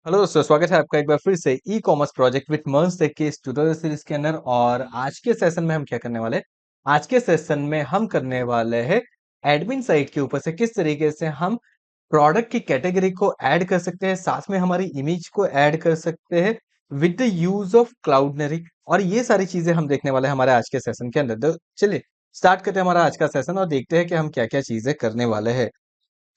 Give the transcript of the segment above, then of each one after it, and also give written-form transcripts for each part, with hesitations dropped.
Hello दोस्तों, स्वागत है आपका एक बार फिर से e commerce project with merge tech के इस ट्यूटोरियल सीरीज के अंदर। और आज के सेशन में हम क्या करने वाले हैं? आज के सेशन में हम करने वाले हैं एडमिन साइट के ऊपर से किस तरीके से हम प्रोडक्ट की कैटेगरी को ऐड कर सकते हैं, साथ में हमारी इमेज को ऐड कर सकते हैं विद द यूज ऑफ क्लाउडनरी। और ये सारी चीजें हम देखने वाले हैं हमारे आज के सेशन के अंदर। तो चलिए स्टार्ट करते हैं हमारा आज का सेशन और देखते हैं कि हम क्या क्या चीजें करने वाले हैं।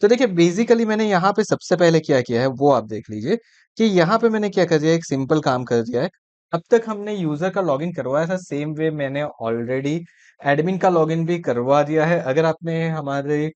तो देखिए बेसिकली मैंने यहाँ पे सबसे पहले क्या किया है वो आप देख लीजिए कि यहाँ पे मैंने क्या कर दिया है, एक सिंपल काम कर दिया है। अब तक हमने यूजर का लॉगिन करवाया था, सेम वे मैंने ऑलरेडी एडमिन का लॉगिन भी करवा दिया है। अगर आपने हमारे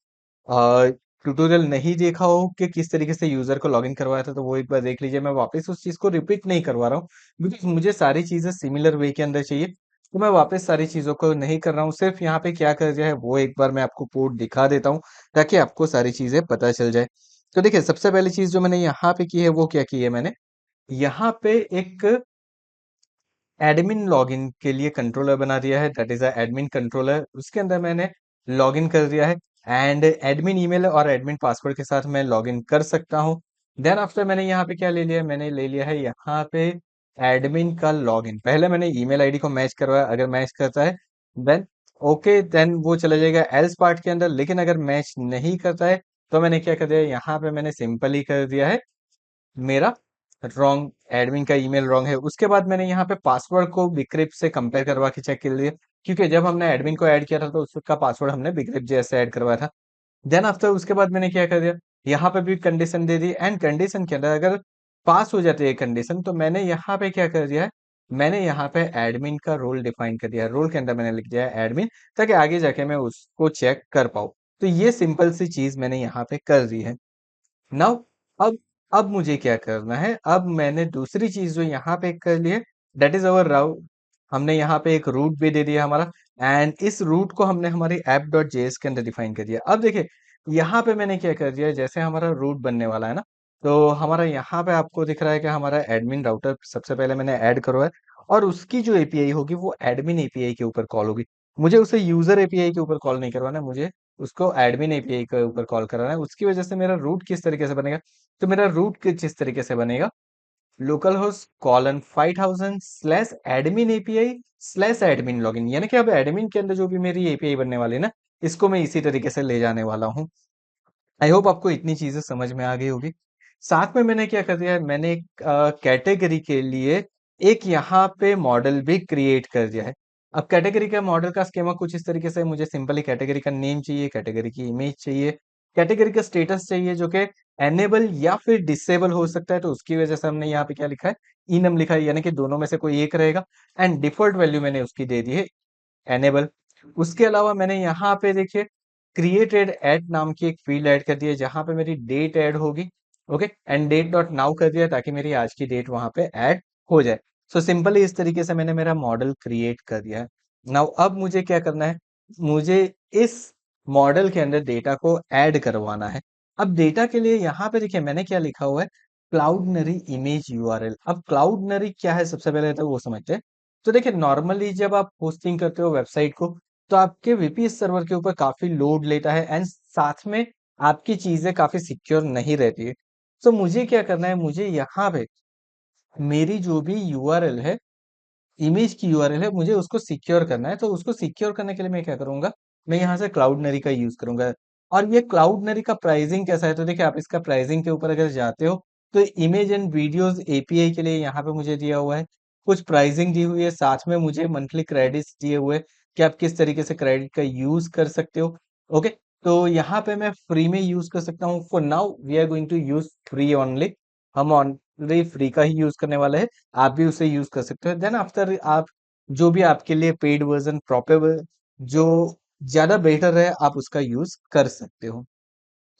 ट्यूटोरियल नहीं देखा हो कि किस तरीके से यूजर को लॉगिन करवाया था तो वो एक बार देख लीजिए। मैं वापस उस चीज को रिपीट नहीं करवा रहा हूँ बिकॉज मुझे सारी चीजें सिमिलर वे के अंदर चाहिए। तो मैं वापस सारी चीजों को नहीं कर रहा हूँ, सिर्फ यहाँ पे क्या कर दिया है वो एक बार मैं आपको कोड दिखा देता हूँ ताकि आपको सारी चीजें पता चल जाए। तो देखिए सबसे पहली चीज जो मैंने यहाँ पे की है वो क्या की है, मैंने यहाँ पे एक एडमिन लॉगिन के लिए कंट्रोलर बना दिया है, that is a admin controller. उसके अंदर मैंने लॉगिन कर दिया है एंड एडमिन ईमेल और एडमिन पासवर्ड के साथ मैं लॉगिन कर सकता हूँ। देन आफ्टर मैंने यहाँ पे क्या ले लिया है, मैंने ले लिया है यहाँ पे एडमिन का लॉगिन। पहले मैंने ईमेल आईडी को मैच करवाया, अगर मैच करता है देन ओके, देन वो चला जाएगा एल्स पार्ट के अंदर। लेकिन अगर मैच नहीं करता है तो मैंने क्या कर दिया, यहाँ पे मैंने सिंपली कर दिया है मेरा रॉन्ग, एडमिन का ईमेल रॉन्ग है। उसके बाद मैंने यहाँ पे पासवर्ड को बिक्रिप्ट से कंपेयर करवा के चेक कर लिया, क्योंकि जब हमने एडमिन को ऐड किया था तो उसका पासवर्ड हमने बिक्रिप्ट जैसे ऐड करवाया था। देन आफ्टर उसके बाद मैंने क्या कर दिया, यहाँ पे भी condition they the and condition के अंदर अगर पास हो जाती है कंडीशन तो मैंने यहाँ पे क्या कर दिया है, मैंने यहाँ पे एडमिन का रोल डिफाइन कर दिया है। रोल के अंदर मैंने लिख दिया है एडमिन, ताकि आगे जाके मैं उसको चेक कर पाऊँ। तो ये सिंपल सी चीज मैंने यहाँ पे कर दी है। नाउ अब अब मुझे क्या करना है, अब मैंने दूसरी चीज जो यहाँ पे कर ली है दैट इज अवर राउट। हमने यहाँ पे एक रूट भी दे दिया हमारा एंड इस रूट को हमने हमारी ऐप डॉट जेएस के अंदर डिफाइन कर दिया। अब देखिए यहाँ पे मैंने क्या कर दिया, जैसे हमारा रूट बनने वाला है ना, तो हमारा यहाँ पे आपको दिख रहा है कि हमारा एडमिन राउटर सबसे पहले मैंने ऐड करो है और उसकी जो एपीआई होगी वो एडमिन एपीआई के ऊपर कॉल होगी। मुझे उसे यूजर एपीआई के ऊपर कॉल नहीं करवाना है, मुझे उसको एडमिन एपीआई के ऊपर कॉल कराना है। उसकी वजह से मेरा रूट किस तरीके से बनेगा, तो मेरा रूट किस तरीके से बनेगा, local host colon 5000 slash admin API slash admin login. यानी कि अब एडमिन के अंदर जो भी मेरी एपीआई बनने वाली है ना, इसको मैं इसी तरीके से ले जाने वाला हूँ। आई होप आपको इतनी चीजें समझ में आ गई होगी। साथ में मैंने क्या कर दिया है, मैंने एक कैटेगरी के लिए एक यहाँ पे मॉडल भी क्रिएट कर दिया है। अब कैटेगरी का मॉडल का स्कीमा कुछ इस तरीके से, मुझे सिंपली कैटेगरी का नेम चाहिए, कैटेगरी की इमेज चाहिए, कैटेगरी का स्टेटस चाहिए जो कि एनेबल या फिर डिसेबल हो सकता है। तो उसकी वजह से हमने यहाँ पे क्या लिखा है, इनम लिखा है, यानी कि दोनों में से कोई एक रहेगा। एंड डिफॉल्ट वैल्यू मैंने उसकी दे दी है एनेबल। उसके अलावा मैंने यहाँ पे देखिए क्रिएटेड एट नाम की एक फील्ड ऐड कर दी है जहां पे मेरी डेट ऐड होगी। Okay, and date dot now कर दिया ताकि मेरी आज की डेट वहां पे ऐड हो जाए। सो सिंपली इस तरीके से मैंने मेरा मॉडल क्रिएट कर दिया है। नाउ अब मुझे क्या करना है, मुझे इस मॉडल के अंदर डेटा को ऐड करवाना है। अब डेटा के लिए यहाँ पे देखिए मैंने क्या लिखा हुआ है, क्लाउडनरी इमेज यूआरएल। अब क्लाउडनरी क्या है सबसे पहले तो वो समझते हैं। तो देखिए नॉर्मली जब आप होस्टिंग करते हो वेबसाइट को तो आपके वीपीएस सर्वर के ऊपर काफी लोड लेता है एंड साथ में आपकी चीजें काफी सिक्योर नहीं रहती है। तो मुझे क्या करना है, मुझे यहाँ पे मेरी जो भी यूआरएल है, इमेज की यूआरएल है, मुझे उसको सिक्योर करना है। तो उसको सिक्योर करने के लिए मैं क्या करूंगा, मैं यहाँ से क्लाउडनरी का यूज करूंगा। और ये क्लाउडनरी का प्राइसिंग कैसा है, तो देखिए आप इसका प्राइसिंग के ऊपर अगर जाते हो तो इमेज एंड वीडियोस एपीआई के लिए यहाँ पे मुझे दिया हुआ है, कुछ प्राइसिंग दी हुई है, साथ में मुझे मंथली क्रेडिट्स दिए हुए हैं कि आप किस तरीके से क्रेडिट का यूज कर सकते हो। ओके, तो यहाँ पे मैं फ्री में यूज कर सकता हूँ। For now we are going to use free only, हम ऑनली फ्री का ही यूज करने वाले हैं। आप भी उसे यूज कर सकते हो। देन आफ्टर आप जो भी आपके लिए पेड वर्जन प्रॉपर जो ज्यादा बेटर है आप उसका यूज कर सकते हो।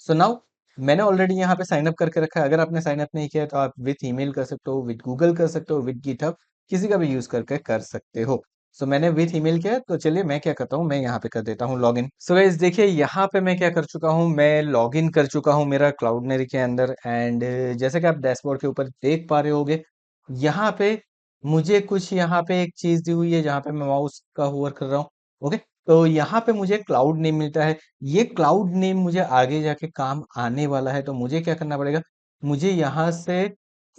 सो नाउ मैंने ऑलरेडी यहाँ पे साइन अप करके रखा है। अगर आपने साइन अप नहीं किया है तो आप विथ ईमेल कर सकते हो, विथ गूगल कर सकते हो, विथ गिटहब, किसी का भी यूज करके कर सकते हो। सो मैंने विथ ईमेल किया है, तो चलिए मैं क्या करता हूँ, मैं यहाँ पे कर देता हूँ लॉगिन। सो गाइस देखिए यहाँ पे मैं क्या कर चुका हूँ, मैं लॉगिन कर चुका हूँ मेरा क्लाउडनरी के अंदर। एंड जैसे कि आप डैशबोर्ड के ऊपर देख पा रहे होगे, यहाँ पे मुझे कुछ यहाँ पे एक चीज दी हुई है जहाँ पे मैं माउस का होवर कर रहा हूँ। ओके, तो यहाँ पे मुझे क्लाउड नेम मिलता है। ये क्लाउड नेम मुझे आगे जाके काम आने वाला है, तो मुझे क्या करना पड़ेगा, मुझे यहाँ से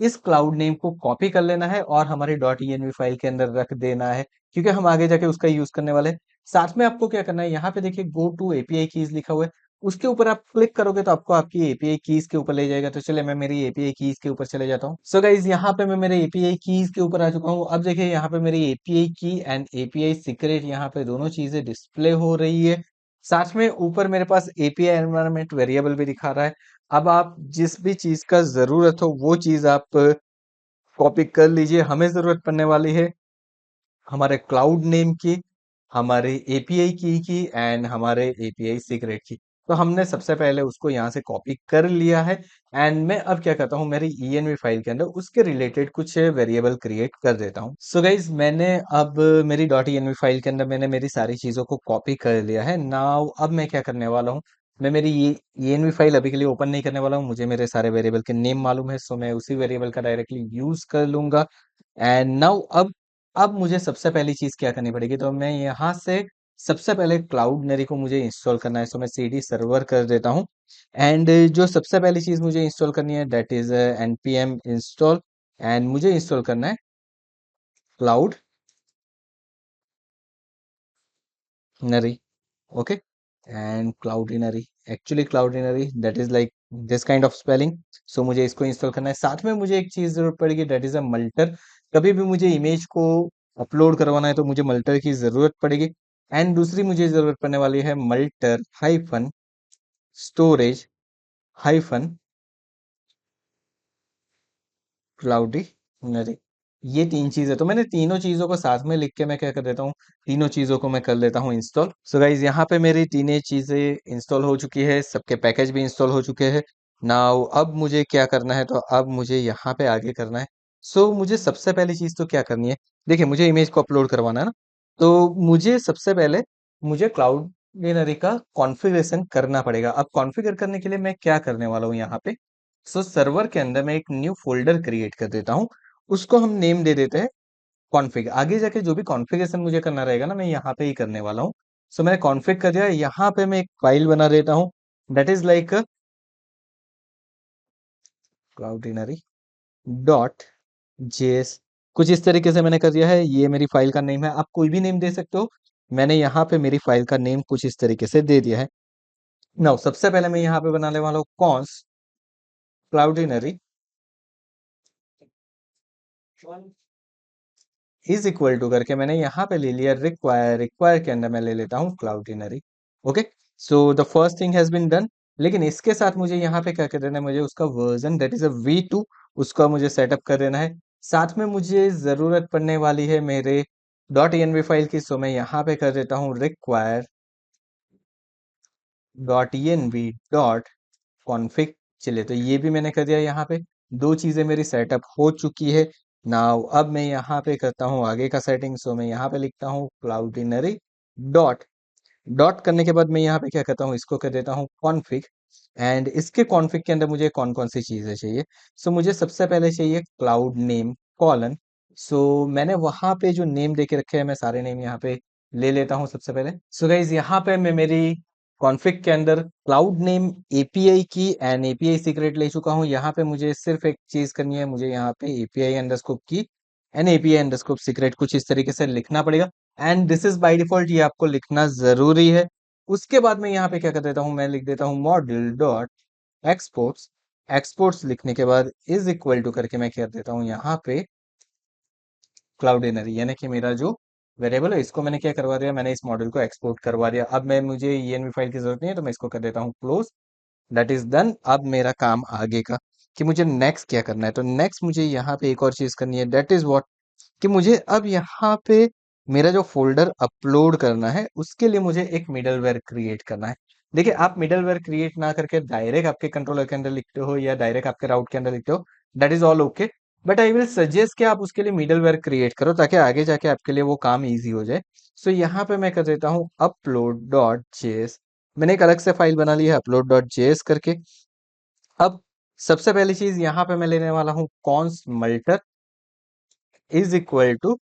इस क्लाउड नेम को कॉपी कर लेना है और हमारी डॉट env फाइल के अंदर रख देना है, क्योंकि हम आगे जाके उसका यूज करने वाले हैं। साथ में आपको क्या करना है, यहाँ पे देखिए गो टू एपीआई कीज लिखा हुआ है, उसके ऊपर आप क्लिक करोगे तो आपको आपकी एपीआई कीज के ऊपर ले जाएगा। तो चलिए मैं मेरी एपीआई कीज के ऊपर चले जाता हूँ। सो गाइज यहाँ पे मैं मेरे एपीआई कीज के ऊपर आ चुका हूँ। अब देखिए यहाँ पे मेरी एपीआई की एंड एपीआई सीक्रेट यहाँ पे दोनों चीजें डिस्प्ले हो रही है। साथ में ऊपर मेरे पास एपीआई एनवायरनमेंट वेरिएबल भी दिखा रहा है। अब आप जिस भी चीज का जरूरत हो वो चीज आप कॉपी कर लीजिए। हमें जरूरत पड़ने वाली है हमारे क्लाउड नेम की, हमारे एपीआई की एंड हमारे एपीआई सीक्रेट की। तो हमने सबसे पहले उसको यहाँ से कॉपी कर लिया है एंड मैं अब क्या करता हूँ, मेरी env फाइल के अंदर उसके रिलेटेड कुछ वेरिएबल क्रिएट कर देता हूँ। सो गाइज मैंने अब मेरी डॉट env फाइल के अंदर मैंने मेरी सारी चीजों को कॉपी कर लिया है। नाउ अब मैं क्या करने वाला हूँ, मैं मेरी ये env फाइल अभी के लिए ओपन नहीं करने वाला हूँ। मुझे मेरे सारे वेरिएबल के नेम मालूम है, सो मैं उसी वेरिएबल का डायरेक्टली यूज कर लूंगा। एंड नाउ अब मुझे सबसे पहली चीज क्या करनी पड़ेगी, तो मैं यहाँ से सबसे पहले क्लाउडनेरी को मुझे इंस्टॉल करना है। सो मैं सीडी सर्वर कर देता हूँ एंड जो सबसे पहली चीज मुझे इंस्टॉल करनी है that is npm install and मुझे इंस्टॉल करना है Cloudinary. Okay, and Cloudinary, actually Cloudinary that is like this kind of spelling. So मुझे इसको इंस्टॉल करना है। साथ में मुझे एक चीज जरूरत पड़ेगी दैट इज अ मल्टर। कभी भी मुझे इमेज को अपलोड करवाना है तो मुझे मल्टर की जरूरत पड़ेगी। एंड दूसरी मुझे जरूरत पड़ने वाली है मल्टर हाइफन स्टोरेज हाइफन क्लाउडिनरी। ये तीन चीजें, तो मैंने तीनों चीजों को साथ में लिख के मैं क्या कर देता हूँ, तीनों चीजों को मैं कर लेता हूँ इंस्टॉल। सो गाइज यहाँ पे मेरी तीनों चीजें इंस्टॉल हो चुकी है, सबके पैकेज भी इंस्टॉल हो चुके हैं। नाउ अब मुझे क्या करना है, तो अब मुझे यहाँ पे आगे करना है। सो मुझे सबसे पहली चीज तो क्या करनी है, देखिए मुझे इमेज को अपलोड करवाना है ना, तो मुझे सबसे पहले मुझे क्लाउडिनरी का कॉन्फ़िगरेशन करना पड़ेगा। अब कॉन्फ़िगर करने के लिए मैं क्या करने वाला हूँ यहाँ पे, सो सर्वर के अंदर मैं एक न्यू फोल्डर क्रिएट कर देता हूँ। उसको हम नेम दे देते हैं कॉन्फ़िग। आगे जाके जो भी कॉन्फ़िगरेशन मुझे करना रहेगा ना, मैं यहाँ पे ही करने वाला हूँ। सो मैंने कॉन्फ़िग कर दिया। यहाँ पे मैं एक फाइल बना देता हूँ that is like Cloudinary dot JS. कुछ इस तरीके से मैंने कर दिया है। ये मेरी फाइल का नेम है, आप कोई भी नेम दे सकते हो। मैंने यहाँ पे मेरी फाइल का नेम कुछ इस तरीके से दे दिया है। नाउ सबसे पहले मैं यहाँ पे बनाने वाला हूँ कॉन्स क्लाउडिनरी इज इक्वल टू करके मैंने यहाँ पे ले लिया रिक्वायर। रिक्वायर के अंदर मैं ले लेता हूँ Cloudinary. Okay, so the first thing has been done. लेकिन इसके साथ मुझे यहाँ पे क्या कर देना है, मुझे उसका version that is a V2 उसका मुझे सेटअप कर देना है। साथ में मुझे जरूरत पड़ने वाली है मेरे डॉट env फाइल की। सो मैं यहाँ पे कर देता हूँ require dot env dot config. चलिए तो ये भी मैंने कर दिया। यहाँ पे दो चीजें मेरी सेटअप हो चुकी है। नाउ अब मैं यहाँ पे करता हूँ आगे का सेटिंग। सो मैं यहाँ पे लिखता हूँ क्लाउडिनरी डॉट डॉट करने के बाद मैं यहाँ पे क्या करता हूँ, इसको कर देता हूँ कॉन्फ़िग। एंड इसके कॉन्फ़िग के अंदर मुझे कौन कौन सी चीजें चाहिए, सो मुझे सबसे पहले चाहिए क्लाउड नेम कॉलन। सो मैंने वहां पे जो नेम दे के रखे हैं मैं सारे नेम यहाँ पे ले लेता हूँ सबसे पहले। सो गाइज यहाँ पे मैं मेरी कॉन्फ़िग के अंदर क्लाउड नेम एपीआई की एंड एपीआई सीक्रेट ले चुका हूँ। यहाँ पे मुझे सिर्फ एक चीज करनी है, मुझे यहाँ पे एपीआई अंडरस्कोप की एंड एपीआई अंडरस्कोप सीक्रेट कुछ इस तरीके से लिखना पड़ेगा। And this is by default, ये आपको लिखना जरूरी है। उसके बाद मैं यहाँ पे क्या कर देता हूँ, मैं लिख देता हूँ मॉड्यूल डॉट एक्सपोर्ट्स। एक्सपोर्ट्स लिखने के बाद इज इक्वल टू करके मैं क्या कर देता हूँ यहाँ पे क्लाउडिनरी, यानी कि मेरा जो वेरिएबल है इसको मैंने क्या करवा दिया, मैंने इस मॉडल को एक्सपोर्ट करवा दिया। अब मैं मुझे env फाइल की जरूरत नहीं है तो मैं इसको कर देता हूँ क्लोज। That is done. अब मेरा काम आगे का कि मुझे नेक्स्ट क्या करना है, तो नेक्स्ट मुझे यहाँ पे एक और चीज करनी है दैट इज व्हाट, कि मुझे अब यहाँ पे मेरा जो फोल्डर अपलोड करना है उसके लिए मुझे एक मिडलवेयर क्रिएट करना है। देखिए आप मिडलवेयर क्रिएट ना करके डायरेक्ट आपके कंट्रोलर के अंदर लिखते हो या डायरेक्ट आपके राउट के अंदर लिखते हो, that is all okay. But I will suggest कि आप उसके लिए मिडलवेयर क्रिएट करो ताकि आगे जाके आपके लिए वो काम इजी हो जाए। सो यहाँ पे मैं कर देता हूँ अपलोड डॉट जेएस। मैंने एक अलग से फाइल बना ली है अपलोड डॉट जेएस करके। अब सबसे पहली चीज यहाँ पे मैं लेने वाला हूँ const multer is equal to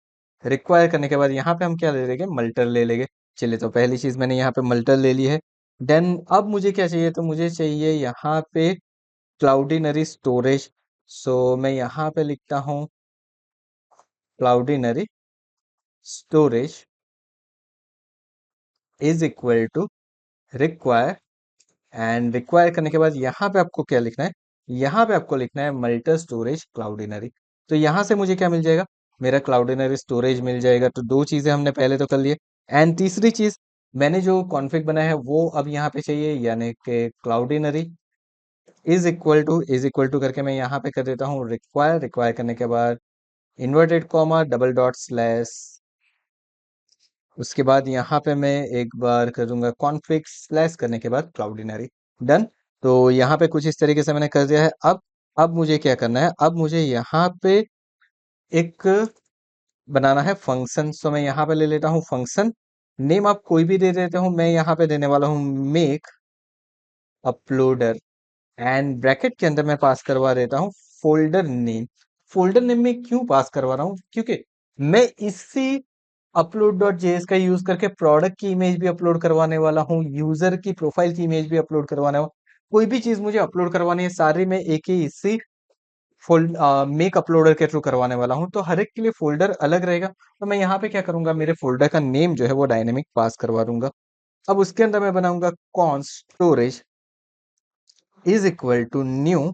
require करने के बाद यहाँ पे हम क्या ले लेंगे, मल्टर ले लेंगे। चलिए तो पहली चीज मैंने यहाँ पे मल्टर ले ली है। देन अब मुझे क्या चाहिए, तो मुझे चाहिए यहाँ पे क्लाउडिनरी स्टोरेज। सो मैं यहाँ पे लिखता हूँ Cloudinary storage is equal to require, and require करने के बाद यहाँ पे आपको क्या लिखना है, यहाँ पे आपको लिखना है मल्टी स्टोरेज क्लाउडिनरी। तो यहाँ से मुझे क्या मिल जाएगा, मेरा क्लाउडिनरी स्टोरेज मिल जाएगा। तो दो चीजें हमने पहले तो कर लिए। एंड तीसरी चीज, मैंने जो कॉन्फ़िग बनाया है वो अब यहाँ पे चाहिए, यानी कि क्लाउडिनरी इज इक्वल टू करके मैं यहाँ पे कर देता हूँ रिक्वायर। रिक्वायर करने के बाद inverted comma double dot slash, उसके बाद यहाँ पे मैं एक बार कर दूंगा कॉन्फ़िग स्लैश करने के बाद क्लाउडिनरी। डन। तो यहाँ पे कुछ इस तरीके से मैंने कर दिया है। अब मुझे क्या करना है, अब मुझे यहाँ पे एक बनाना है फंक्शन। सो मैं यहाँ पे ले लेता हूँ फंक्शन नेम, आप कोई भी दे देते हो। मैं यहाँ पे देने वाला हूँ मेक अपलोडर, एंड ब्रैकेट के अंदर मैं पास करवा देता हूँ फोल्डर नेम। फोल्डर नेम में क्यों पास करवा रहा हूँ, क्योंकि मैं इसी अपलोड डॉट जेएस का यूज करके प्रोडक्ट की इमेज भी अपलोड करवाने वाला हूँ, यूजर की प्रोफाइल की इमेज भी अपलोड करवाने वाला हूँ। कोई भी चीज मुझे अपलोड करवानी है, सारी मैं एक ही इसी फोल्ड मेक अपलोडर के थ्रू करवाने वाला हूँ। तो हर एक के लिए फोल्डर अलग रहेगा। तो मैं यहाँ पे क्या करूंगा, मेरे फोल्डर का नेम जो है वो डायनेमिक पास करवा दूंगा। अब उसके अंदर मैं बनाऊंगा const storage is equal to new,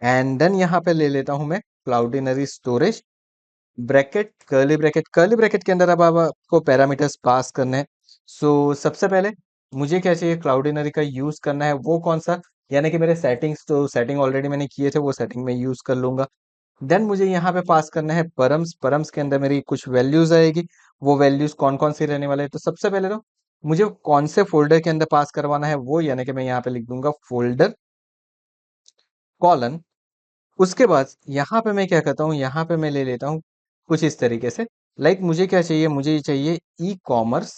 and then यहाँ पे ले लेता हूं मैं Cloudinary storage bracket curly bracket के अंदर अब आपको पैरामीटर्स पास करने हैं। सो सबसे पहले मुझे क्या चाहिए, क्लाउडिनरी का यूज करना है। वो कौन सा, यानी कि मेरे सेटिंग्स, तो सेटिंग ऑलरेडी मैंने किए थे, वो सेटिंग में यूज कर लूंगा। देन मुझे यहाँ पे पास करना है परम्स। परम्स के अंदर मेरी कुछ वैल्यूज आएगी। वो वैल्यूज कौन कौन सी रहने वाले हैं, तो सबसे पहले तो मुझे कौन से फोल्डर के अंदर पास करवाना है वो, यानी कि मैं यहाँ पे लिख दूंगा फोल्डर कॉलन। उसके बाद यहाँ पे मैं क्या करता हूँ, यहाँ पे मैं ले लेता हूँ कुछ इस तरीके से। लाइक मुझे क्या चाहिए, मुझे चाहिए ई कॉमर्स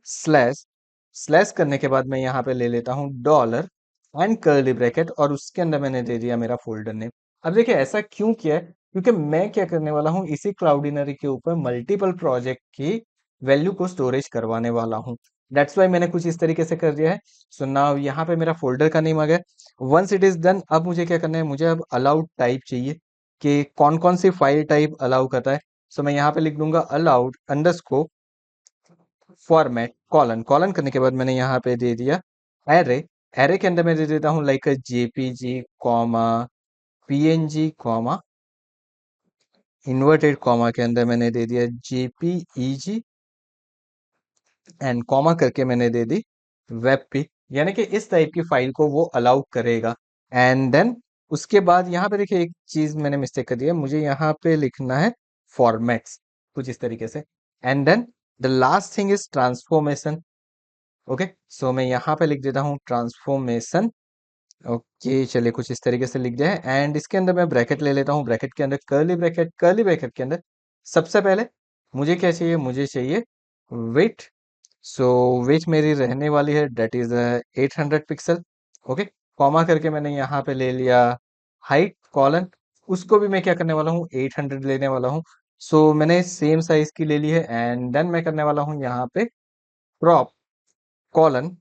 स्लैश, स्लैश करने के बाद मैं यहाँ पे ले लेता हूँ डॉलर एंड कर्ली ब्रैकेट, और उसके अंदर मैंने दे दिया मेरा फोल्डर नेम। अब देखिए ऐसा क्यों किया है, क्योंकि मैं क्या करने वाला हूँ, इसी क्लाउडिनरी के ऊपर मल्टीपल प्रोजेक्ट की वैल्यू को स्टोरेज करवाने वाला हूँ। दैट्स वाई मैंने कुछ इस तरीके से कर दिया है। सो नाउ यहाँ पे मेरा फोल्डर का नेम आ गया। वंस इट इज डन, अब मुझे क्या करना है, मुझे अब अलाउड टाइप चाहिए कि कौन कौन सी फाइल टाइप अलाउ करता है। सो मैं यहाँ पे लिख दूंगा allowed underscore format colon. Colon करने के बाद मैंने यहाँ पे दे दिया एरे। एरे के अंदर मैं दे देता हूँ like JPG comma PNG comma inverted comma के अंदर मैंने दे दिया जेपीईजी, एंड कॉमा करके मैंने दे दी वेब पे, यानी कि इस टाइप की फाइल को वो अलाउ करेगा। एंड देन उसके बाद यहाँ पे देखिए एक चीज मैंने मिस्टेक कर दिया, मुझे यहाँ पे लिखना है फॉर्मेट्स कुछ इस तरीके से। And then the last thing is transformation. Okay, so मैं यहाँ पे लिख देता हूँ ट्रांसफॉर्मेशन। ओके, चलिए कुछ इस तरीके से लिख जाए। एंड इसके अंदर मैं ब्रैकेट ले लेता हूँ, ब्रैकेट के अंदर कर्ली ब्रैकेट, कर्ली ब्रैकेट के अंदर सबसे पहले मुझे क्या चाहिए, मुझे चाहिए विथ। सो विथ मेरी रहने वाली है date is 800 pixel. Okay, comma करके मैंने यहाँ पे ले लिया हाइट कॉलन, उसको भी मैं क्या करने वाला हूँ 800 लेने वाला हूँ। सो मैंने सेम साइज की ले ली है। एंड देन मैं करने वाला हूँ यहाँ पे क्रॉप कॉलन।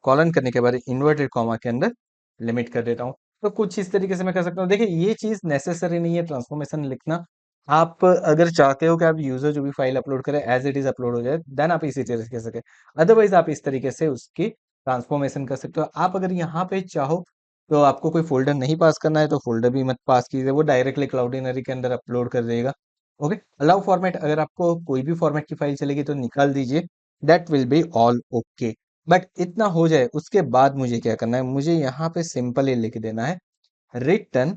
कॉलन करने के बाद इन्वर्टेड कॉमा के अंदर लिमिट कर देता हूँ। तो कुछ इस तरीके से मैं कर सकता हूँ। देखिए ये चीज नेसेसरी नहीं है ट्रांसफॉर्मेशन लिखना। आप अगर चाहते हो कि आप यूजर जो भी फाइल अपलोड करे एज इट इज अपलोड हो जाए, देन आप इसी तरीके से अदरवाइज आप इस तरीके से उसकी ट्रांसफॉर्मेशन कर सकते हो। आप अगर यहाँ पे चाहो तो आपको कोई फोल्डर नहीं पास करना है तो फोल्डर भी मत पास कीजिए, वो डायरेक्टली क्लाउडिनरी के अंदर अपलोड कर देगा। ओके, अलाउ फॉर्मेट, अगर आपको कोई भी फॉर्मेट की फाइल चलेगी तो निकाल दीजिए, that will be all okay. But इतना हो जाए उसके बाद मुझे क्या करना है, मुझे यहाँ पे सिंपल ही लिख देना है रिटर्न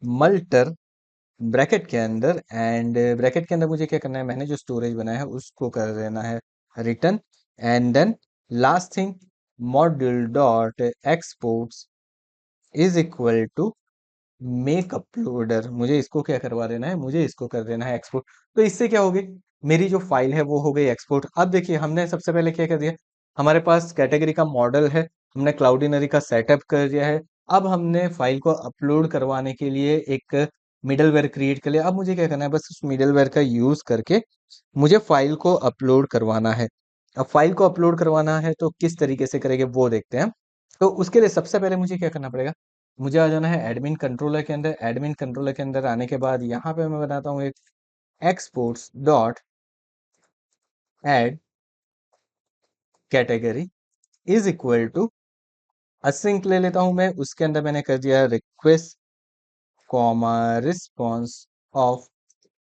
मल्टर ब्रैकेट के अंदर। एंड ब्रैकेट के अंदर मुझे क्या करना है, मैंने जो स्टोरेज बनाया है उसको कर देना है return. And then last thing module dot exports is equal to make uploader. मुझे इसको क्या करवा देना है, मुझे इसको कर देना है एक्सपोर्ट। तो इससे क्या होगी, मेरी जो फाइल है वो हो गई एक्सपोर्ट। अब देखिए हमने सबसे पहले क्या कर दिया, हमारे पास कैटेगरी का मॉडल है, हमने क्लाउडिनरी का सेटअप कर दिया है। अब हमने फाइल को अपलोड करवाने के लिए एक मिडलवेयर क्रिएट कर लिया। अब मुझे क्या करना है, बस उस मिडलवेयर का यूज करके मुझे फाइल को अपलोड करवाना है। अब फाइल को अपलोड करवाना है तो किस तरीके से करेंगे वो देखते हैं। तो उसके लिए सबसे पहले मुझे क्या करना पड़ेगा, मुझे आ जाना है एडमिन कंट्रोलर के अंदर। एडमिन कंट्रोलर के अंदर आने के बाद यहाँ पे मैं बनाता हूँ एक exports dot add category is equal to async ले लेता हूं मैं। उसके अंदर मैंने कर दिया रिक्वेस्ट कॉमा रिस्पॉन्स ऑफ।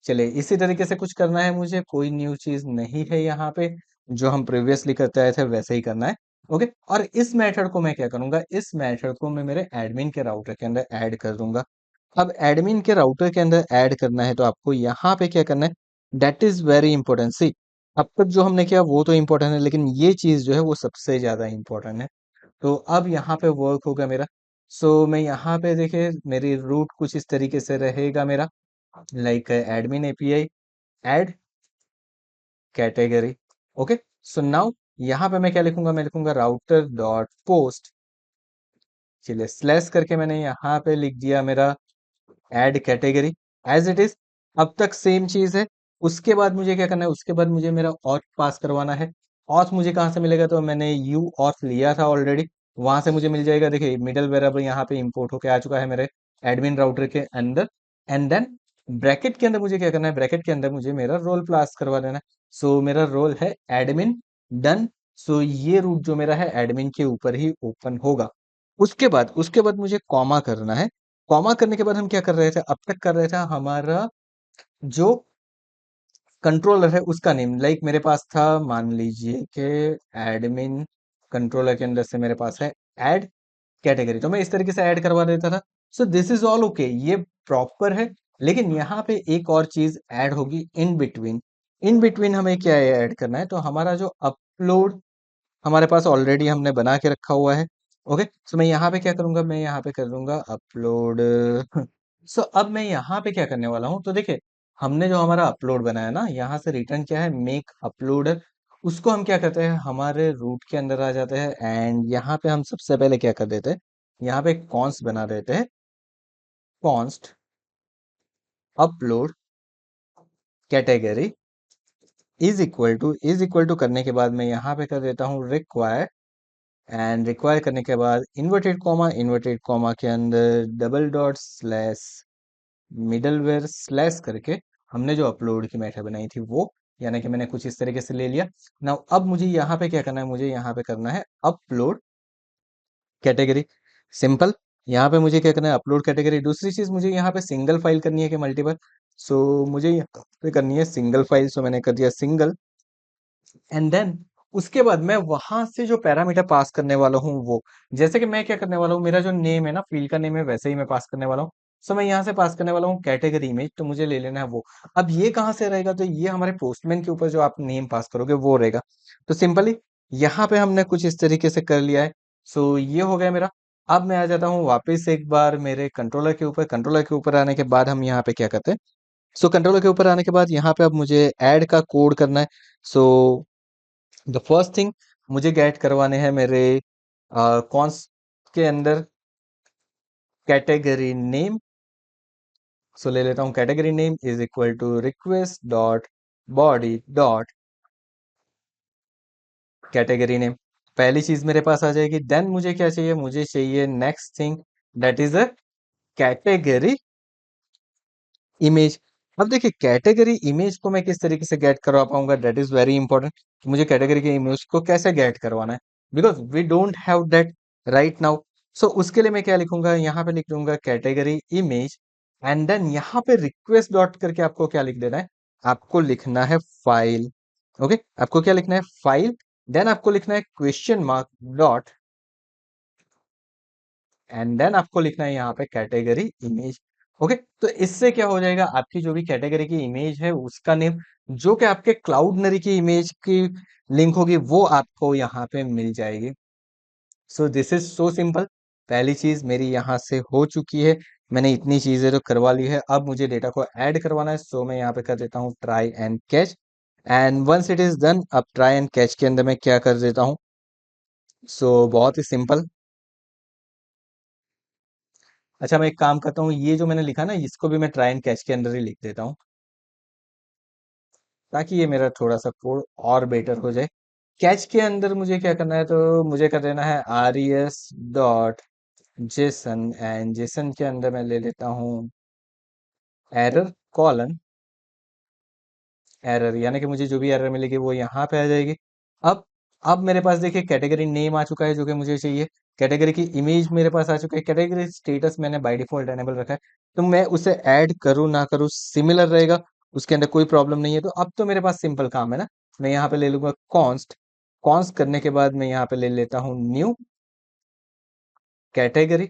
चलिए इसी तरीके से कुछ करना है मुझे, कोई न्यू चीज नहीं है यहाँ पे, जो हम प्रीवियसली करते आए थे वैसे ही करना है। ओके, और इस मेथड को मैं क्या करूंगा, इस मेथड को मैं मेरे एडमिन के राउटर के अंदर ऐड कर दूंगा। अब एडमिन के राउटर के अंदर ऐड करना है तो आपको यहाँ पे क्या करना है, दैट इज वेरी इंपॉर्टेंट। सी, अब तक जो हमने किया वो तो इंपॉर्टेंट है, लेकिन ये चीज जो है वो सबसे ज्यादा इंपॉर्टेंट है। तो अब यहाँ पे वर्क होगा मेरा। सो मैं यहाँ पे देखिए मेरी रूट कुछ इस तरीके से रहेगा मेरा, like admin API add category. Okay, so now यहाँ पे मैं क्या लिखूंगा, मैं लिखूंगा राउटर डॉट पोस्ट, चलिए स्लैश करके मैंने यहाँ पे लिख दिया मेरा add category as it is. अब तक सेम चीज है। उसके बाद मुझे क्या करना है, उसके बाद मुझे मेरा ऑथ पास करवाना है। ऑथ मुझे कहाँ से मिलेगा, तो मैंने यू ऑथ लिया था ऑलरेडी, वहां से मुझे मिल जाएगा। देखिए मिडल वेयर अब यहाँ पे इंपोर्ट होके आ चुका है मेरे एडमिन राउटर के अंदर। एंड देन ब्रैकेट के अंदर मुझे क्या करना है, ब्रैकेट के अंदर मुझे मेरा रोल पास करवा देना है। सो मेरा रोल है एडमिन, डन। सो ये रूट जो मेरा है एडमिन के ऊपर ही ओपन होगा। उसके बाद मुझे कॉमा करना है। कॉमा करने के बाद हम क्या कर रहे थे, अब तक कर रहे थे हमारा जो कंट्रोलर है उसका नेम, लाइक मेरे पास था, मान लीजिए कि एडमिन कंट्रोलर के अंदर से मेरे पास है ऐड कैटेगरी, तो मैं इस तरीके से ऐड करवा देता था। So this is all okay, ये प्रॉपर है। लेकिन यहाँ पे एक और चीज ऐड होगी इन बिटवीन। इन बिटवीन हमें क्या ऐड करना है, तो हमारा जो अपलोड हमारे पास ऑलरेडी हमने बना के रखा हुआ है। ओके, सो मैं यहाँ पे क्या करूंगा, मैं यहाँ पे कर दूंगा अपलोड। सो अब मैं यहाँ पे क्या करने वाला हूँ, तो देखिए हमने जो हमारा अपलोड बनाया ना, यहाँ से रिटर्न क्या है, मेक अपलोडर। उसको हम क्या करते हैं, हमारे रूट के अंदर आ जाते हैं एंड यहाँ पे हम सबसे पहले क्या कर देते हैं, यहाँ पे कॉन्स्ट बना देते हैं, const upload category is equal to करने के बाद मैं यहाँ पे कर देता हूँ रिक्वायर। एंड रिक्वायर करने के बाद इन्वर्टेड कॉमा के अंदर double dot slash middleware slash करके हमने जो अपलोड की मेथड बनाई थी वो, यानी कि मैंने कुछ इस तरीके से ले लिया। नाउ अब मुझे यहाँ पे क्या करना है, मुझे यहाँ पे करना है अपलोड कैटेगरी, सिंपल। यहाँ पे मुझे क्या करना है, अपलोड कैटेगरी। दूसरी चीज मुझे यहाँ पे सिंगल फाइल करनी है कि मल्टीपल, सो मुझे यहाँ पे करनी है सिंगल फाइल, सो मैंने कर दिया सिंगल। एंड देन उसके बाद मैं वहां से जो पैरामीटर पास करने वाला हूँ वो, जैसे कि मैं क्या करने वाला हूँ, मेरा जो नेम है ना, फील्ड का नेम है, वैसे ही मैं पास करने वाला हूँ। सो मैं यहाँ से पास करने वाला हूँ कैटेगरी इमेज, तो मुझे ले लेना है वो। अब ये कहाँ से रहेगा, तो ये हमारे पोस्टमैन के ऊपर जो आप नेम पास करोगे वो रहेगा। तो सिंपली यहाँ पे हमने कुछ इस तरीके से कर लिया है। सो ये हो गया मेरा। अब मैं आ जाता हूँ वापस एक बार मेरे कंट्रोलर के ऊपर। कंट्रोलर के ऊपर आने के बाद हम यहाँ पे क्या करते हैं, सो कंट्रोलर के ऊपर आने के बाद यहाँ पे अब मुझे ऐड का कोड करना है। सो द फर्स्ट थिंग मुझे गेट करवाने हैं मेरे कॉन्स के अंदर कैटेगरी नेम। सो ले लेता हूँ category name is equal to request dot body dot category name. पहली चीज मेरे पास आ जाएगी। देन मुझे क्या चाहिए, मुझे चाहिए next thing, that is a category image. अब देखिए कैटेगरी इमेज को मैं किस तरीके से गेट करवा पाऊंगा, दैट इज वेरी इंपॉर्टेंट। मुझे कैटेगरी के इमेज को कैसे गेट करवाना है, because we don't have that right now. So उसके लिए मैं क्या लिखूंगा, यहाँ पे लिख दूंगा कैटेगरी इमेज। एंड देन यहाँ पे रिक्वेस्ट डॉट करके आपको क्या लिख देना है, आपको लिखना है फाइल। ओके, आपको क्या लिखना है, फाइल। देन आपको लिखना है question mark dot, and then आपको लिखना है यहाँ पे कैटेगरी इमेज। ओके, तो इससे क्या हो जाएगा, आपकी जो भी कैटेगरी की इमेज है उसका नेम, जो कि आपके क्लाउडनरी की इमेज की लिंक होगी, वो आपको यहाँ पे मिल जाएगी। So this is so simple. पहली चीज मेरी यहाँ से हो चुकी है, मैंने इतनी चीजें तो करवा ली है। अब मुझे डेटा को ऐड करवाना है, सो मैं यहाँ पे कर देता हूँ try and catch. And once it is done, अब ट्राई एंड कैच के अंदर मैं क्या कर देता हूँ, सो बहुत ही सिंपल। अच्छा, मैं एक काम करता हूँ, ये जो मैंने लिखा ना, इसको भी मैं ट्राई एंड कैच के अंदर ही लिख देता हूँ, ताकि ये मेरा थोड़ा सा कोड और बेटर हो जाए। कैच के अंदर मुझे क्या करना है, तो मुझे कर देना है res dot JSON, and Jason के अंदर मैं ले लेता हूँ एरर कॉलन एरर, यानी कि मुझे जो भी एरर मिलेगी वो यहाँ पे आ जाएगी। अब अब मेरे पास देखिए कैटेगरी नेम आ चुका है जो कि मुझे चाहिए। कैटेगरी की इमेज मेरे पास आ चुकी है। कैटेगरी स्टेटस मैंने बाय डिफॉल्ट एनेबल रखा है, तो मैं उसे ऐड करूँ ना करूँ सिमिलर रहेगा, उसके अंदर कोई प्रॉब्लम नहीं है। तो अब तो मेरे पास सिंपल काम है ना, मैं यहाँ पे ले लूंगा कॉन्स्ट। कॉन्स्ट करने के बाद मैं यहाँ पे ले लेता हूँ new category,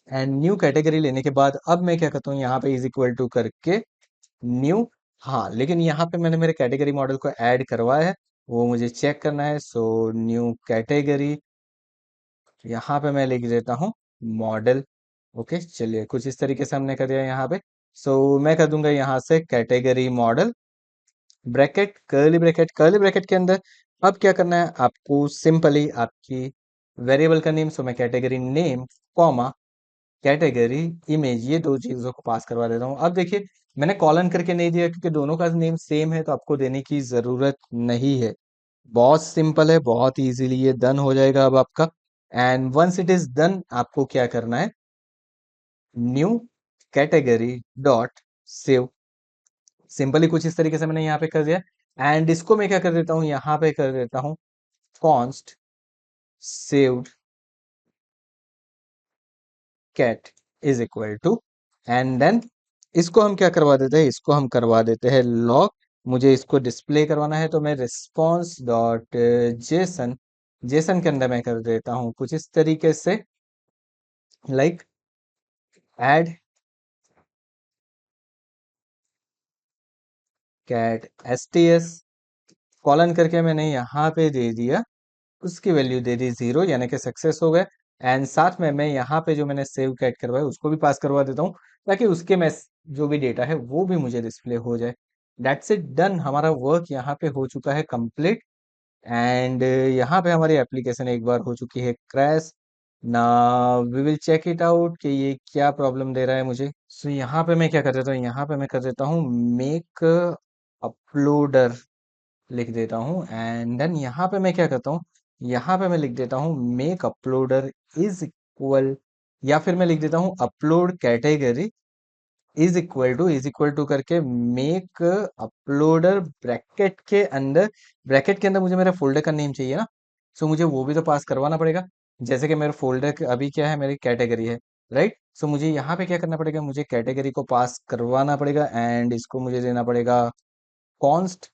and new category लेने के बाद अब मैं क्या करता हूँ, यहाँ पे इज इक्वल टू करके न्यू। हाँ, लेकिन यहाँ पे मैंने मेरे कैटेगरी मॉडल को ऐड करवाया है, वो मुझे चेक करना है। सो न्यू कैटेगरी, यहाँ पे मैं लिख देता हूँ मॉडल। ओके, चलिए कुछ इस तरीके से हमने कर दिया यहाँ पे। सो मैं कर दूंगा यहाँ से category model bracket curly bracket, curly bracket के अंदर अब क्या करना है आपको, सिंपली आपकी वेरिएबल का नेम। सो मैं category name comma category image, ये दो चीजों को पास करवा देता हूँ। अब देखिए मैंने कॉलन करके नहीं दिया क्योंकि दोनों का नेम सेम है, तो आपको देने की जरूरत नहीं है। बहुत सिंपल है, बहुत इजीली ये डन हो जाएगा अब आपका। And once it is done, आपको क्या करना है, new category dot save, simply कुछ इस तरीके से मैंने यहाँ पे कर दिया। एंड इसको मैं क्या कर देता हूँ, यहाँ पे कर देता हूँ const saved cat is equal to, and then इसको हम क्या करवा देते हैं, इसको हम करवा देते हैं लॉग। मुझे इसको डिस्प्ले करवाना है, तो मैं रिस्पॉन्स डॉट जेसन, जेसन के अंदर मैं कर देता हूँ कुछ इस तरीके से, like add cat STS colon करके मैंने यहाँ पे दे दिया, उसकी वैल्यू दे दी 0, यानी कि सक्सेस हो गए। एंड साथ में मैं यहाँ पे जो मैंने सेव कैट करवाया उसको भी पास करवा देता हूँ, ताकि उसके में जो भी डेटा है वो भी मुझे डिस्प्ले हो जाए। दैट्स इट, डन, हमारा वर्क यहाँ पे हो चुका है कंप्लीट। एंड यहाँ पे हमारी एप्लीकेशन एक बार हो चुकी है क्रैश। ना we will check it out कि ये क्या प्रॉब्लम दे रहा है मुझे। सो यहाँ पे मैं क्या कर देता हूँ, यहाँ पे मैं कर देता हूँ मेक अपलोडर लिख देता हूँ। एंड देन यहाँ पे मैं क्या करता हूँ, यहाँ पे मैं लिख देता हूँ मेक अपलोडर इज इक्वल, या फिर मैं लिख देता हूँ upload category is equal to करके मेक अपलोडर ब्रैकेट के अंदर, ब्रैकेट के अंदर मुझे मेरे फोल्डर का नेम चाहिए ना, सो मुझे वो भी तो पास करवाना पड़ेगा। जैसे कि मेरे फोल्डर अभी क्या है, मेरी कैटेगरी है, राइट। सो मुझे यहाँ पे क्या करना पड़ेगा, मुझे कैटेगरी को पास करवाना पड़ेगा, एंड इसको मुझे देना पड़ेगा const.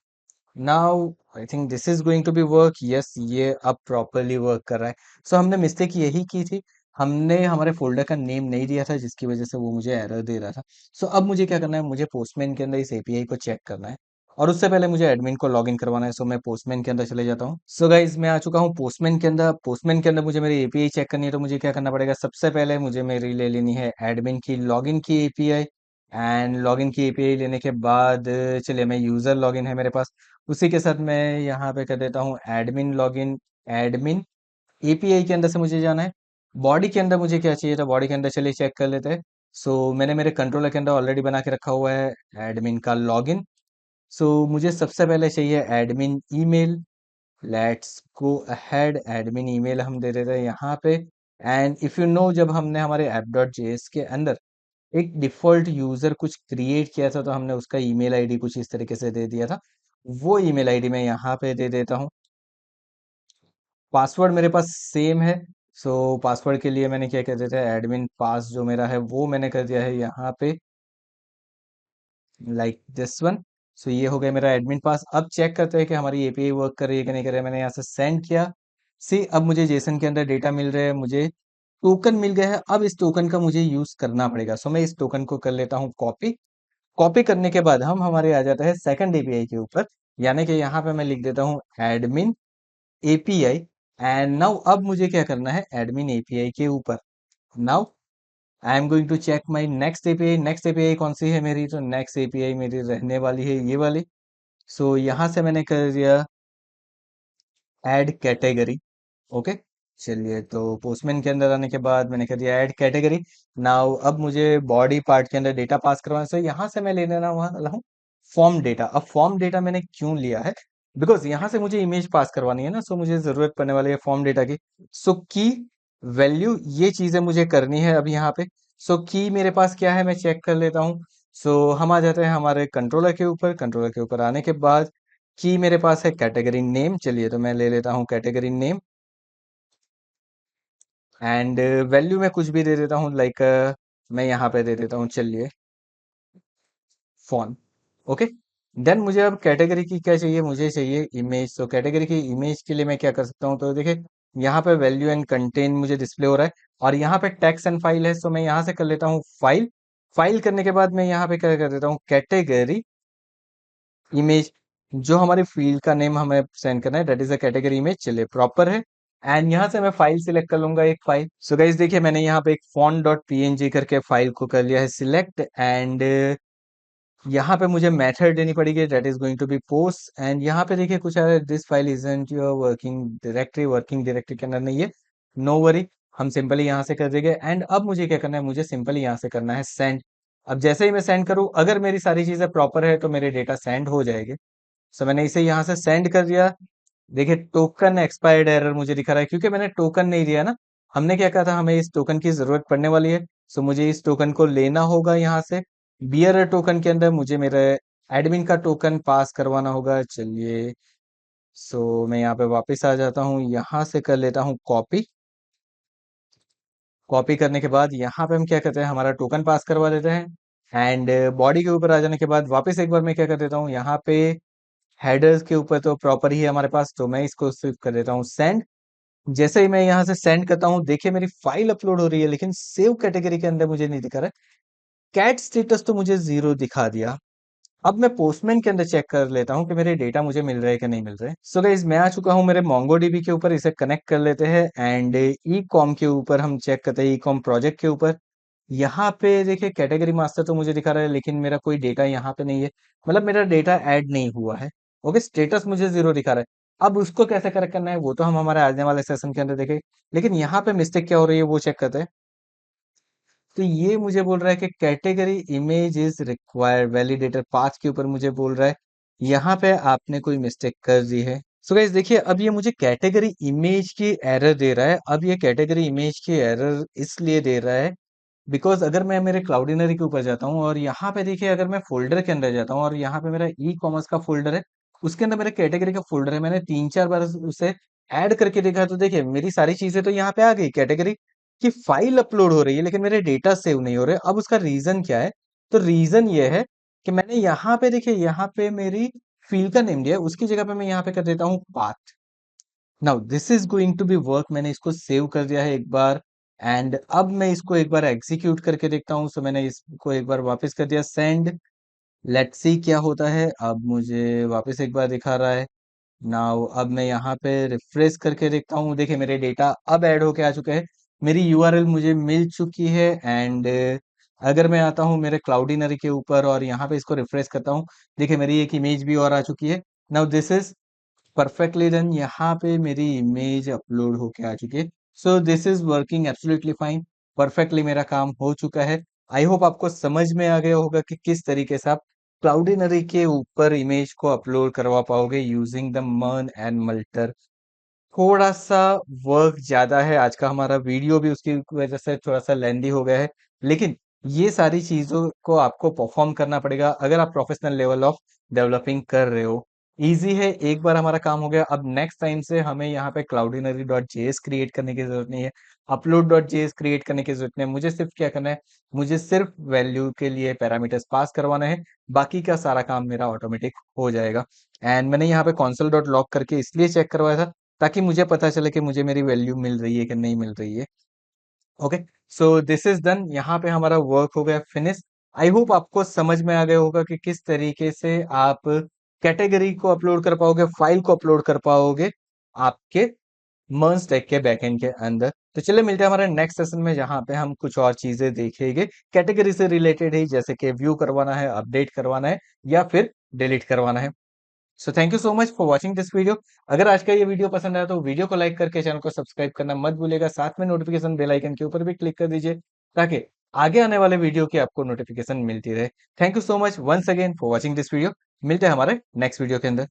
Now I think this is going to be work, yes ये अब प्रॉपरली वर्क कर रहा है। सो हमने मिस्टेक यही की थी, हमने हमारे फोल्डर का नेम नहीं दिया था, जिसकी वजह से वो मुझे एरर दे रहा था। सो अब मुझे क्या करना है, मुझे पोस्टमैन के अंदर इस एपीआई को चेक करना है, और उससे पहले मुझे एडमिन को लॉगिन करवाना है। सो मैं पोस्टमैन के अंदर चले जाता हूँ। सो गाइज मैं आ चुका हूँ पोस्टमैन के अंदर। पोस्टमैन के अंदर मुझे मेरी एपीआई चेक करनी है, तो मुझे क्या करना पड़ेगा, सबसे पहले मुझे मेरी ले लेनी है एडमिन की लॉगिन की एपीआई। एंड लॉगिन की एपीआई लेने के बाद चलिए, मैं यूजर लॉगिन है मेरे पास, उसी के साथ मैं यहाँ पे कर देता हूँ एडमिन लॉगिन। एडमिन एपीआई के अंदर से मुझे जाना है, बॉडी के अंदर मुझे क्या चाहिए था, बॉडी के अंदर चलिए चेक कर लेते हैं। सो मैंने मेरे कंट्रोलर के अंदर ऑलरेडी बना के रखा हुआ है एडमिन का लॉगिन। सो मुझे सबसे पहले चाहिए admin email. Let's go ahead, admin email हम दे देते हैं यहाँ पे। एंड इफ यू नो, जब हमने हमारे ऐप डॉट जेएस के अंदर एक डिफॉल्ट यूजर कुछ क्रिएट किया था, तो हमने उसका ईमेल आईडी कुछ इस तरीके से दे दिया था, वो ईमेल आईडी मैं यहाँ पे दे देता हूँ। पासवर्ड मेरे पास सेम है। सो पासवर्ड के लिए मैंने क्या कर दिया था, एडमिन पास जो मेरा है वो मैंने कर दिया है यहाँ पे, लाइक दिस वन। सो ये हो गया मेरा एडमिन पास। अब चेक करते हैं कि हमारी एपीआई वर्क कर रही है कि नहीं कर रही है। मैंने यहाँ से सेंड किया, सी अब मुझे जेसन के अंदर डेटा मिल रहा है, मुझे टोकन मिल गया है। अब इस टोकन का मुझे यूज करना पड़ेगा। सो मैं इस टोकन को कर लेता हूँ कॉपी। कॉपी करने के बाद हम हमारे आ जाता है सेकंड एपीआई के ऊपर, यानी कि यहाँ पे मैं लिख देता हूँ एडमिन एपीआई। एंड नाउ अब मुझे क्या करना है, एडमिन एपीआई के ऊपर now I am going to check my next API. Next API कौन सी है मेरी, तो नेक्स्ट एपीआई मेरी रहने वाली है ये वाली। सो यहाँ से मैंने कर दिया ऐड कैटेगरी। ओके, चलिए, तो पोस्टमैन के अंदर आने के बाद मैंने कर दिया ऐड कैटेगरी। नाउ अब मुझे बॉडी पार्ट के अंदर डेटा पास करवाना है। सो यहाँ से मैं ले लेना वाला हूँ फॉर्म डेटा। अब फॉर्म डेटा मैंने क्यों लिया है, बिकॉज यहाँ से मुझे इमेज पास करवानी है ना, सो मुझे जरूरत पड़ने वाली है फॉर्म डेटा की। सो की वैल्यू ये चीजें मुझे करनी है अब यहाँ पे। सो की मेरे पास क्या है मैं चेक कर लेता हूँ। सो हम आ जाते हैं हमारे कंट्रोलर के ऊपर। कंट्रोलर के ऊपर आने के बाद की मेरे पास है कैटेगरी नेम। चलिए तो मैं ले लेता हूँ कैटेगरी नेम। एंड वैल्यू में कुछ भी दे देता हूँ, लाइक मैं यहाँ पे दे देता हूँ, चलिए फॉन। ओके। देन मुझे अब कैटेगरी की क्या चाहिए, मुझे चाहिए इमेज। तो कैटेगरी की इमेज के लिए मैं क्या कर सकता हूँ, तो देखिए यहाँ पे वैल्यू एंड कंटेंट मुझे डिस्प्ले हो रहा है, और यहाँ पे टेक्स्ट एंड फाइल है। सो मैं यहाँ से कर लेता हूँ फाइल। फाइल करने के बाद मैं यहाँ पे क्या कर देता हूँ, कैटेगरी इमेज। जो हमारी फील्ड का नेम हमें सेंड करना है, that is a category image. चलिए प्रॉपर है। एंड यहाँ से मैं फाइल सिलेक्ट कर लूंगा, एक फाइल। सो गाइस देखिए मैंने यहाँ पे एक font डॉट png करके फाइल को कर लिया है सिलेक्ट। एंड यहाँ पे मुझे मेथड देनी पड़ेगी, that is going to be post. And यहाँ पे देखिए कुछ आ रहा है, this file isn't your working directory के अंदर नहीं है। नो वरी, हम सिंपली यहाँ से कर देंगे। एंड अब मुझे क्या करना है, मुझे सिंपली यहाँ से करना है सेंड। अब जैसे ही मैं सेंड करूँ, अगर मेरी सारी चीजें प्रॉपर है तो मेरे डेटा सेंड हो जाएंगे। सो मैंने इसे यहाँ से सेंड कर दिया। देखिए टोकन एक्सपायर्ड एरर मुझे दिखा रहा है, क्योंकि मैंने टोकन नहीं दिया ना। हमने क्या कहा था, हमें इस टोकन की जरूरत पड़ने वाली है। सो मुझे इस टोकन को लेना होगा यहाँ से। बियर टोकन के अंदर मुझे मेरे एडमिन का टोकन पास करवाना होगा। चलिए सो मैं यहाँ पे वापस आ जाता हूँ, यहाँ से कर लेता हूँ कॉपी। कॉपी करने के बाद यहाँ पे हम क्या करते हैं, हमारा टोकन पास करवा देते हैं। एंड बॉडी के ऊपर आ जाने के बाद वापस एक बार मैं क्या कर देता हूँ, यहाँ पे हेडर्स के ऊपर तो प्रॉपर ही है हमारे पास, तो मैं इसको सिर्फ कर देता हूँ सेंड। जैसे ही मैं यहाँ से सेंड करता हूँ, देखिए मेरी फाइल अपलोड हो रही है, लेकिन सेव कैटेगरी के अंदर मुझे नहीं दिखा रहा है। कैट स्टेटस तो मुझे 0 दिखा दिया। अब मैं पोस्टमैन के अंदर चेक कर लेता हूँ कि मेरे डेटा मुझे मिल रहे हैं कि नहीं मिल रहे। सो गाइस मैं आ चुका हूँ मेरे मोंगोडीबी के ऊपर, इसे कनेक्ट कर लेते हैं। एंड ई कॉम के ऊपर हम चेक करते हैं, ई कॉम प्रोजेक्ट के ऊपर। यहाँ पे देखिए कैटेगरी मास्टर तो मुझे दिखा रहा है, लेकिन मेरा कोई डेटा यहाँ पे नहीं है, मतलब मेरा डेटा ऐड नहीं हुआ है। ओके, स्टेटस मुझे 0 दिखा रहा है। अब उसको कैसे करेक्ट करना है वो तो हम हमारे आने वाले सेशन के अंदर देखें, लेकिन यहाँ पे मिस्टेक क्या हो रही है वो चेक करते हैं। तो ये मुझे बोल रहा है कि category image is required validator path के ऊपर मुझे बोल रहा है यहाँ पे आपने कोई मिस्टेक कर दी है। सो गाइस देखिए अब ये मुझे कैटेगरी इमेज की एरर दे रहा है। अब ये कैटेगरी इमेज की एरर इसलिए दे रहा है बिकॉज अगर मैं मेरे क्लाउडिनरी के ऊपर जाता हूँ, और यहाँ पे देखिए अगर मैं फोल्डर के अंदर जाता हूँ, और यहाँ पे मेरा ई कॉमर्स का फोल्डर है, उसके अंदर मेरे कैटेगरी का फोल्डर है, मैंने 3-4 बार उसे ऐड करके देखा, तो देखिए मेरी सारी चीजें तो यहाँ पे आ गई, कैटेगरी की फाइल अपलोड हो रही है, लेकिन मेरे डेटा सेव नहीं हो रहे। अब उसका रीजन क्या है, तो रीजन ये है कि मैंने यहाँ पे देखिए यहाँ पे मेरी फील्ड का नेम दिया है, उसकी जगह पे मैं यहाँ पे कर देता हूँ path. Now this is going to be work. मैंने इसको सेव कर दिया है एक बार। एंड अब मैं इसको एक बार एग्जीक्यूट करके देखता हूँ। सो मैंने इसको एक बार वापस कर दिया सेंड। लेट्स सी क्या होता है। अब मुझे वापस एक बार दिखा रहा है। नाउ अब मैं यहाँ पे रिफ्रेश करके देखता हूँ, देखिए मेरे डेटा अब ऐड होके आ चुके हैं, मेरी यूआरएल मुझे मिल चुकी है। एंड अगर मैं आता हूँ मेरे क्लाउडिनरी के ऊपर और यहाँ पे इसको रिफ्रेश करता हूँ, देखिए मेरी एक इमेज भी और आ चुकी है। Now this is perfectly done. यहाँ पे मेरी इमेज अपलोड होके आ चुकी है। So this is working absolutely fine. Perfectly मेरा काम हो चुका है। आई होप आपको समझ में आ गया होगा कि किस तरीके से आप क्लाउडिनरी के ऊपर इमेज को अपलोड करवा पाओगे यूजिंग द मर्न एंड मल्टर। थोड़ा सा वर्क ज्यादा है, आज का हमारा वीडियो भी उसकी वजह से थोड़ा सा लेंदी हो गया है, लेकिन ये सारी चीजों को आपको परफॉर्म करना पड़ेगा अगर आप प्रोफेशनल लेवल ऑफ डेवलपिंग कर रहे हो। इजी है, एक बार हमारा काम हो गया, अब नेक्स्ट टाइम से हमें यहाँ पे क्लाउडिनरी डॉट जेएस क्रिएट करने की जरूरत नहीं है, अपलोड डॉट जेएस क्रिएट करने की जरूरत नहीं है। मुझे सिर्फ क्या करना है, मुझे सिर्फ वैल्यू के लिए पैरामीटर्स पास करवाना है, बाकी का सारा काम मेरा ऑटोमेटिक हो जाएगा। एंड मैंने यहाँ पे console डॉट लॉग करके इसलिए चेक करवाया था ताकि मुझे पता चले कि मुझे मेरी वैल्यू मिल रही है कि नहीं मिल रही है। Okay, so this is done. यहाँ पे हमारा वर्क हो गया फिनिश। आई होप आपको समझ में आ गया होगा कि किस तरीके से आप कैटेगरी को अपलोड कर पाओगे, फाइल को अपलोड कर पाओगे आपके मर्ज टेक के बैकएंड के अंदर। तो चलिए मिलते हैं हमारे नेक्स्ट सेशन में, जहाँ पे हम कुछ और चीजें देखेंगे कैटेगरी से रिलेटेड ही, जैसे कि व्यू करवाना है, अपडेट करवाना है, या फिर डिलीट करवाना है। So thank you so much for watching this video. अगर आज का ये वीडियो पसंद आया तो वीडियो को लाइक करके चैनल को सब्सक्राइब करना मत भूलिएगा, साथ में नोटिफिकेशन बेल आइकन के ऊपर भी क्लिक कर दीजिए ताकि आगे आने वाले वीडियो की आपको नोटिफिकेशन मिलती रहे। Thank you so much once again for watching this video. मिलते हैं हमारे नेक्स्ट वीडियो के अंदर।